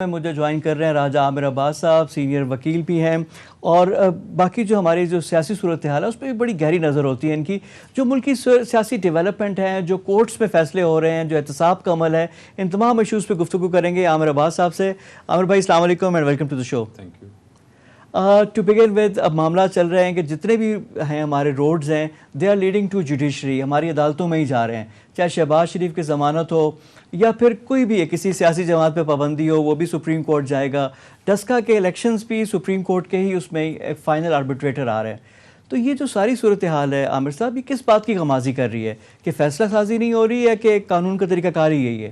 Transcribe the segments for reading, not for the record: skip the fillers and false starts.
مجھے جوائن کر رہے ہیں راجہ عامر عباس صاحب، سینئر وکیل بھی ہیں، اور باقی جو ہماری جو سیاسی صورتحال ہے اس پہ بھی بڑی گہری نظر ہوتی ہے ان کی. جو ملکی سیاسی ڈیولپمنٹ ہیں، جو کورٹس پہ فیصلے ہو رہے ہیں، جو احتساب کا عمل ہے، ان تمام ایشوز پہ گفتگو کریں گے عامر عباس صاحب سے. عامر بھائی السلام علیکم and welcome to the show. Thank you. To begin with, اب معاملات چل رہے ہیں کہ جتنے بھی ہیں ہمارے روڈز ہیں they are leading to judiciary, ہماری عدالتوں میں ہی جا رہے ہیں، چاہے شہباز شریف کی ضمانت ہو یا پھر کوئی بھی کسی سیاسی جماعت پہ پابندی ہو، وہ بھی سپریم کورٹ جائے گا. ڈسکا کے الیکشنز بھی سپریم کورٹ کے ہی اس میں ایک فائنل آربیٹریٹر آ رہے ہیں. تو یہ جو ساری صورتحال ہے عامر صاحب، یہ کس بات کی غمازی کر رہی ہے کہ فیصلہ سازی نہیں ہو رہی ہے کہ قانون کا طریقہ کار ہی یہی ہے؟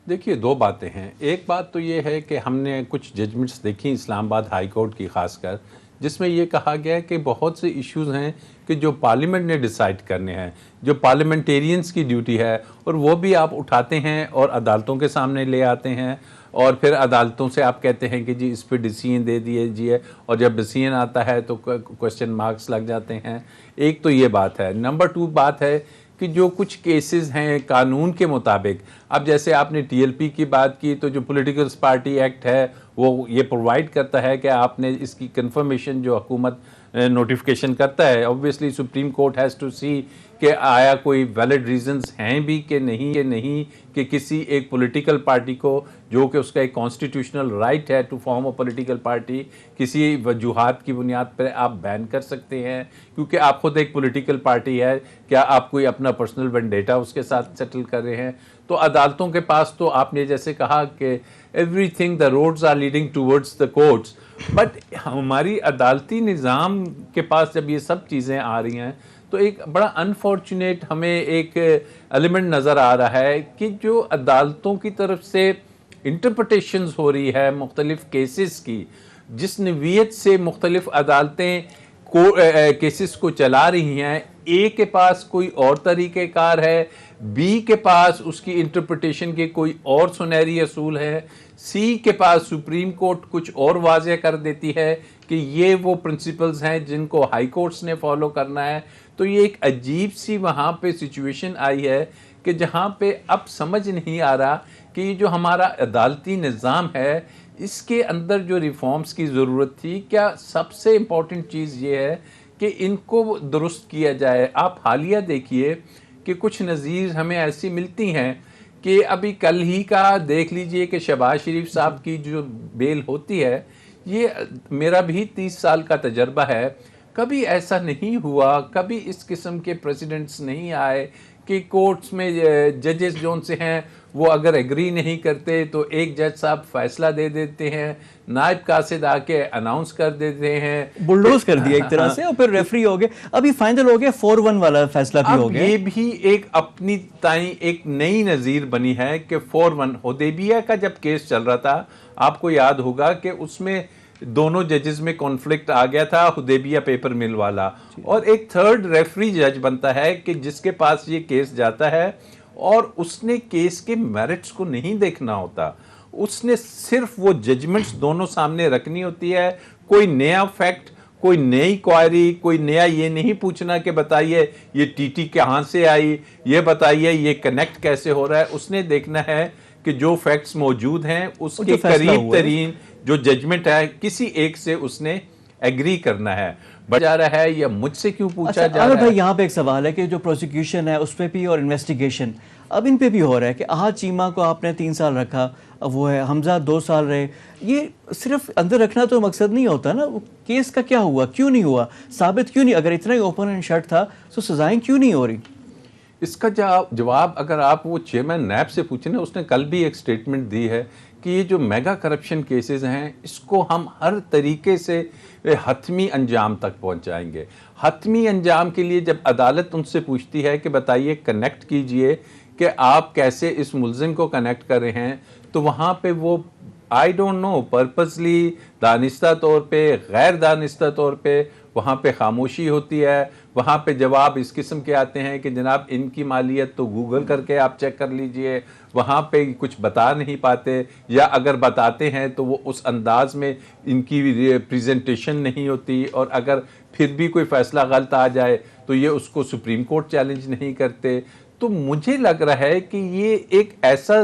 دیکھیے، دو باتیں ہیں. ایک بات تو یہ ہے کہ ہم نے کچھ ججمنٹس دیکھی اسلام آباد ہائی کورٹ کی خاص کر، جس میں یہ کہا گیا کہ بہت سے ایشوز ہیں کہ جو پارلیمنٹ نے ڈیسائیڈ کرنے ہیں، جو پارلیمنٹیرینز کی ڈیوٹی ہے، اور وہ بھی آپ اٹھاتے ہیں اور عدالتوں کے سامنے لے آتے ہیں، اور پھر عدالتوں سے آپ کہتے ہیں کہ جی اس پہ ڈیسیژن دے دیجیے، اور جب ڈیسیژن آتا ہے تو کوسچن مارکس لگ جاتے ہیں. ایک تو یہ بات ہے. نمبر 2 بات ہے کہ جو کچھ کیسز ہیں قانون کے مطابق، اب جیسے آپ نے ٹی ایل پی کی بات کی، تو جو پولیٹیکل پارٹی ایکٹ ہے وہ یہ پرووائڈ کرتا ہے کہ آپ نے اس کی کنفرمیشن جو حکومت نوٹیفیکیشن کرتا ہے، obviously supreme court has to see کہ آیا کوئی ویلڈ ریزنز ہیں بھی کہ نہیں کہ کسی ایک پولیٹیکل پارٹی کو، جو کہ اس کا ایک کانسٹیٹیوشنل رائٹ ہے to form a political party, کسی وجوہات کی بنیاد پر آپ بین کر سکتے ہیں، کیونکہ آپ خود ایک پولیٹیکل پارٹی ہے. کیا آپ کوئی اپنا پرسنل وینڈیٹا اس کے ساتھ سیٹل کر رہے ہیں؟ تو عدالتوں کے پاس تو آپ نے جیسے کہا کہ everything the roads are leading towards the courts, but ہماری عدالتی نظام کے پاس جب یہ سب چیزیں آ رہی ہیں تو ایک بڑا انفارچونیٹ ہمیں ایک ایلیمنٹ نظر آ رہا ہے کہ جو عدالتوں کی طرف سے انٹرپریٹیشنز ہو رہی ہے مختلف کیسز کی، جس نوعیت سے مختلف عدالتیں کیسز کو چلا رہی ہیں، اے کے پاس کوئی اور طریقہ کار ہے، بی کے پاس اس کی انٹرپریٹیشن کے کوئی اور سنہری اصول ہے، سی کے پاس سپریم کورٹ کچھ اور واضح کر دیتی ہے کہ یہ وہ پرنسپلز ہیں جن کو ہائی کورٹس نے فالو کرنا ہے. تو یہ ایک عجیب سی وہاں پہ سچویشن آئی ہے کہ جہاں پہ اب سمجھ نہیں آ رہا کہ یہ جو ہمارا عدالتی نظام ہے اس کے اندر جو ریفارمز کی ضرورت تھی، کیا سب سے امپورٹنٹ چیز یہ ہے کہ ان کو درست کیا جائے. آپ حالیہ دیکھیے کہ کچھ نظیر ہمیں ایسی ملتی ہیں کہ ابھی کل ہی کا دیکھ لیجئے کہ شہباز شریف صاحب کی جو بیل ہوتی ہے، یہ میرا بھی 30 سال کا تجربہ ہے، کبھی ایسا نہیں ہوا، کبھی اس قسم کے پریسیڈنٹس نہیں آئے کہ کورٹس میں ججز جو سے ہیں وہ اگر ایگری نہیں کرتے تو ایک جج صاحب فیصلہ دے دیتے ہیں، نائب قاصد آ کے اناؤنس کر دیتے ہیں، بلڈوز کر دیا ایک طرح سے، اور پھر ریفری ہو گئے. ابھی فائنل ہو گیا 4-1 والا فیصلہ بھی ہو گیا. یہ بھی ایک اپنی تائیں ایک نئی نظیر بنی ہے کہ 4-1 حدیبیہ کا جب کیس چل رہا تھا، آپ کو یاد ہوگا کہ اس میں دونوں ججز میں کانفلکٹ آ گیا تھا، حدیبیہ پیپر مل والا، اور ایک تھرڈ ریفری جج بنتا ہے کہ جس کے پاس یہ کیس جاتا ہے اور اس نے کیس کے میرٹس کو نہیں دیکھنا ہوتا، اس نے صرف وہ ججمنٹس دونوں سامنے رکھنی ہوتی ہے. کوئی نیا فیکٹ، کوئی نئی کوائری، کوئی نیا یہ نہیں پوچھنا کہ بتائیے یہ ٹی ٹی کہاں سے آئی، یہ بتائیے یہ کنیکٹ کیسے ہو رہا ہے. اس نے دیکھنا ہے کہ جو فیکٹس موجود ہیں اس کے قریب ترین جو ججمنٹ ہے کسی ایک سے اس نے ایگری کرنا ہے. جا رہا ہے یا مجھ سے کیوں پوچھا جا رہا ہے؟ بھائی یہاں پہ ایک سوال ہے کہ جو پروسیکیوشن ہے اس پہ بھی اور انویسٹیگیشن اب ان پہ بھی ہو رہا ہے کہ احد چیمہ کو آپ نے 3 سال رکھا، اب وہ ہے حمزہ 2 سال رہے. یہ صرف اندر رکھنا تو مقصد نہیں ہوتا نا، کیس کا کیا ہوا، کیوں نہیں ہوا، ثابت کیوں نہیں، اگر اتنا ہی اوپن اینڈ شٹ تھا تو سزائیں کیوں نہیں ہو رہی؟ اس کا جواب اگر آپ وہ چیئرمین نیب سے پوچھیں نا، اس نے کل بھی ایک سٹیٹمنٹ دی ہے کہ یہ جو میگا کرپشن کیسز ہیں اس کو ہم ہر طریقے سے حتمی انجام تک پہنچائیں گے. حتمی انجام کے لیے جب عدالت ان سے پوچھتی ہے کہ بتائیے کنیکٹ کیجئے کہ آپ کیسے اس ملزم کو کنیکٹ کر رہے ہیں، تو وہاں پہ وہ آئی ڈونٹ نو پرپسلی، دانستہ طور پہ، غیر دانستہ طور پہ وہاں پہ خاموشی ہوتی ہے. وہاں پہ جواب اس قسم کے آتے ہیں کہ جناب ان کی مالیت تو گوگل کر کے آپ چیک کر لیجئے. وہاں پہ کچھ بتا نہیں پاتے، یا اگر بتاتے ہیں تو وہ اس انداز میں ان کی پریزنٹیشن نہیں ہوتی، اور اگر پھر بھی کوئی فیصلہ غلط آ جائے تو یہ اس کو سپریم کورٹ چیلنج نہیں کرتے. تو مجھے لگ رہا ہے کہ یہ ایک ایسا